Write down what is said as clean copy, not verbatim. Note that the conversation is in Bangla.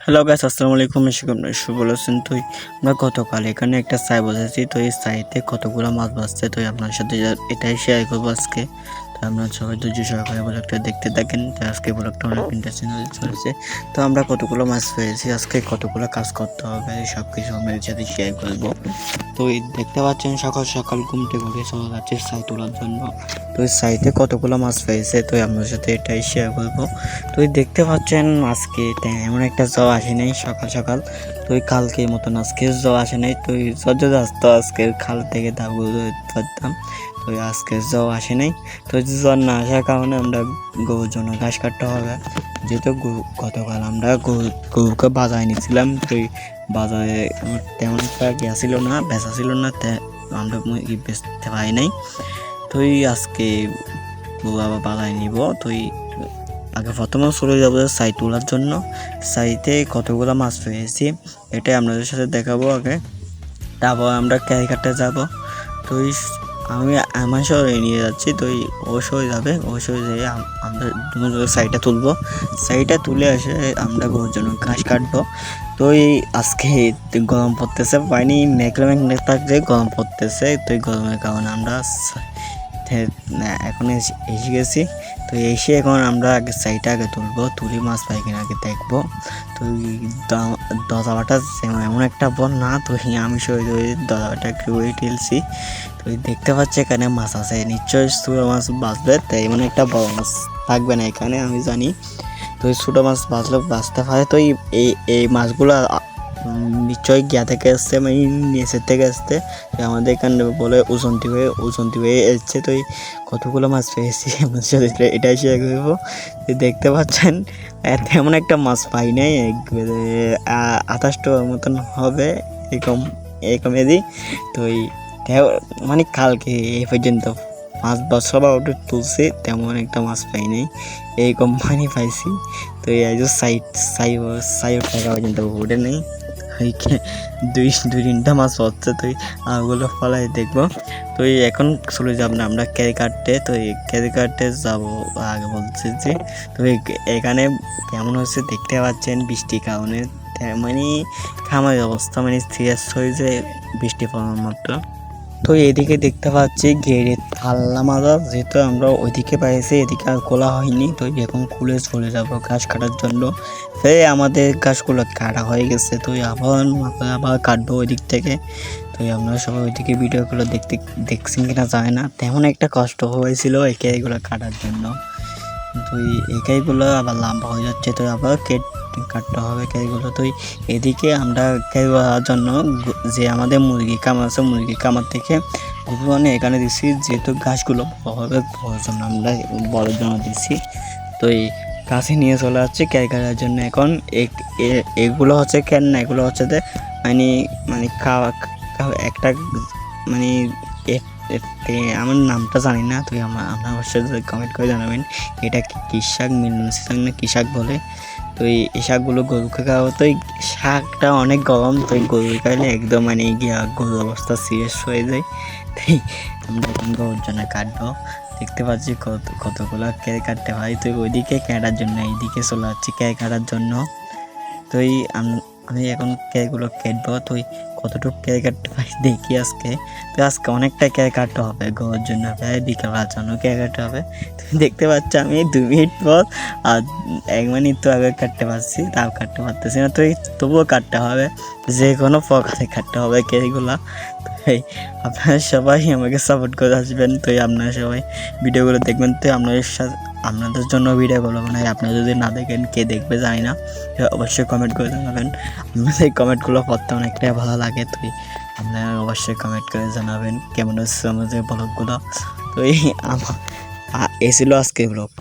হ্যালো গাইস, আসসালামু আলাইকুম। শুভ বলেছেন তুই আমরা গতকাল এখানে একটা ছাই বসেছি। তো এই ছাইতে কতগুলো মাছ বাঁচছে, তো আপনার সাথে এটাই শেয়ার করবো আজকে। তো আপনার সবাই ধৈর্য সহকারে ব্লগটা দেখতে থাকেন। তো আজকে ব্লগটা অনেক ইন্টারেস্টিং চলেছে। তো আমরা কতগুলো মাছ পেয়েছি, আজকে কতগুলো কাজ করতে হবে সব কিছু আপনাদের সাথে শেয়ার করবো। তো এই দেখতে পাচ্ছেন সকাল সকাল ঘুমতে ঘুরে চলে যাচ্ছে ছাই তোলার জন্য। তো এই ছাইতে কতগুলো মাছ পেয়েছে, তো আপনার সাথে এটাই শেয়ার করবো। তো দেখতে পাচ্ছেন আজকে এমন একটা জ্বর আসে নাই সকাল সকাল। তো কালকে মতন আজকে জ্বর আসে নাই। তো জ্বর যদি আসতো আজকে খাল থেকে দাবু ধরতাম। তো আজকে জ্বর আসে নাই। তো জ্বর না আসার কারণে আমরা গরুর জন্য ঘাস কাটতে হবে। যেহেতু গতকাল আমরা গরুকে বাজারে নিয়েছিলাম। তো বাজারে তেমন একটা ইয়া ছিল না, বেচা ছিল না, আমরা বেচতে পারি নাই। তো আজকে বাবা বাজারে নিব। তো আগে প্রথমে চলে যাবো ছাই তোলার জন্য। ছাইতে কতগুলো মাছ পেয়েছি এটাই আপনাদের সাথে দেখাবো আগে। তারপর আমরা ক্যারিকাটে যাব। তো আমি আমার শহরে নিয়ে যাচ্ছি। তো অবশ্যই যাবে, অবশ্যই যেয়ে আমরা ছাইটা তুলবো। ছাইটা তুলে এসে আমরা গরুর জন্য ঘাস কাটবো। তো আজকে গরম পড়তেছে, পানি মেঘলা থাকছে, গরম পড়তেছে। তো এই গরমের কারণে আমরা এখন এসে গেছি। তো এসে এখন আমরা আগে ছাইটা আগে তুলবো, তুলে মাছ পাই কিনা আগে দেখবো। তো দজাবাটা এমন একটা বল না, তো আমি দজাবাটা একটু ঠেলছি। তো দেখতে পাচ্ছি এখানে মাছ আছে, নিশ্চয়ই ছোটো মাছ বাঁচবে। তাই এমন একটা বড় মাছ থাকবে না এখানে, আমি জানি। তো ছোটো মাছ বাঁচলে বাঁচতে পারে। তো এই মাছগুলো নিশ্চয়ই গিয়া থেকে আসছে, মানে নিচের থেকে আসতে আমাদের এখানে বলে ওজন্তি হয়ে এসছে। তো কতগুলো মাছ পেয়েছি আমার সাথে এটাই শেয়ার করবো। দেখতে পাচ্ছেন তেমন একটা মাছ পাই নাই, 28টার মতন হবে এরকম এদি। তো মানে কালকে এই পর্যন্ত 5 বছর ওটা তুলছি, তেমন একটা মাছ পাই নাই, এই কোম্পানি পাইছি। তো এই যে সাইড টাকা পর্যন্ত ওঠে নেই, দুই তিনটা মাছ হচ্ছে। তো ওগুলো ফলাই দেখবো। তো এখন চলে যাব না আমরা ক্যারিকাটে। তো এই ক্যারিকাটে যাবো আগে বলছি যে। তো এখানে কেমন হচ্ছে দেখতে পাচ্ছেন, বৃষ্টির কারণে মানে খামারের অবস্থা মানে সিরিয়াস হয়ে যায় বৃষ্টি পড়ার মাত্র। তো এদিকে দেখতে পাচ্ছি গেড়ে থাল্লা মাদা, যেহেতু আমরা ওইদিকে পাইছি, এদিকে আর খোলা হয়নি। তো এখন খুলে চলে যাবো ঘাস কাটার জন্য। আমাদের ঘাসগুলো কাটা হয়ে গেছে। তো আবার কাটবো ওই দিক থেকে। তো আপনারা সবাই ওইদিকে ভিডিওগুলো দেখছেন কিনা জানি না, তেমন একটা কষ্ট হয়েছিল এগুলো কাটার জন্য। তো এগুলো আবার লম্বা হয়ে যাচ্ছে, তো আবার কাটতে হবে এগুলো। তো এদিকে আমরা করার জন্য যে আমাদের মুরগি কামার আছে, মুরগি কামার থেকে গুলো এখানে দিচ্ছি, যেহেতু ঘাসগুলো হবে জন্য আমরা বড়ের জন্য দিচ্ছি। তো কাছে নিয়ে চলে যাচ্ছে ক্যারি করার জন্য। এখন এগুলো হচ্ছে কেন না, এগুলো হচ্ছে মানে মানে খাওয়া একটা মানে আমার নামটা জানি না। তো আপনার অবশ্যই কমেন্ট করে জানাবেন এটা কি শাক, মিলনসি শাক না কি শাক বলে। তো এই শাকগুলো গরুকে খাওয়া, তো এই শাকটা অনেক গরম। তো গরু খাইলে একদম মানে গিয়া গরুর অবস্থা সিরিয়াস হয়ে যায়। তাই আমরা এখন গরুর জন্য কাটবো। দেখতে পাচ্ছি কতগুলো ক্যারে কাটতে হয়। তো ওইদিকে কাটার জন্য এইদিকে চলে যাচ্ছি ক্যারে কাটার জন্য। তো আমি এখন ক্যারেগুলো কাটবো। তো কতটুকু ক্যারে কাটতে পারি দেখি আজকে। তো আজকে অনেকটা ক্যারে কাটতে হবে গরুর জন্য, প্রায় বিকেলের জন্য ক্যারে কাটতে হবে। তুমি দেখতে পাচ্ছ আমি 2 মিনিট পর আর 1 মিনিট তো আগে কাটতে পারছি, তাও কাটতে পারতেছি না। তো তবুও কাটতে হবে, যে কোনো প্রকারে কাটতে হবে ক্যারেগুলো। তো আপনারা সবাই আমাকে সাপোর্ট করে আসবেন। তো আপনারা সবাই ভিডিওগুলো দেখবেন। তো আপনাদের জন্য ভিডিওগুলো বানাই, আপনারা যদি না দেখেন কে দেখবে জানি না। অবশ্যই কমেন্ট করে জানাবেন। আপনাদের এই কমেন্টগুলো পড়তে অনেকটাই ভালো লাগে। তো আপনারা অবশ্যই কমেন্ট করে জানাবেন কেমন হচ্ছে আমাদের ব্লগগুলো। তো এই ছিল আজকে ব্লগ।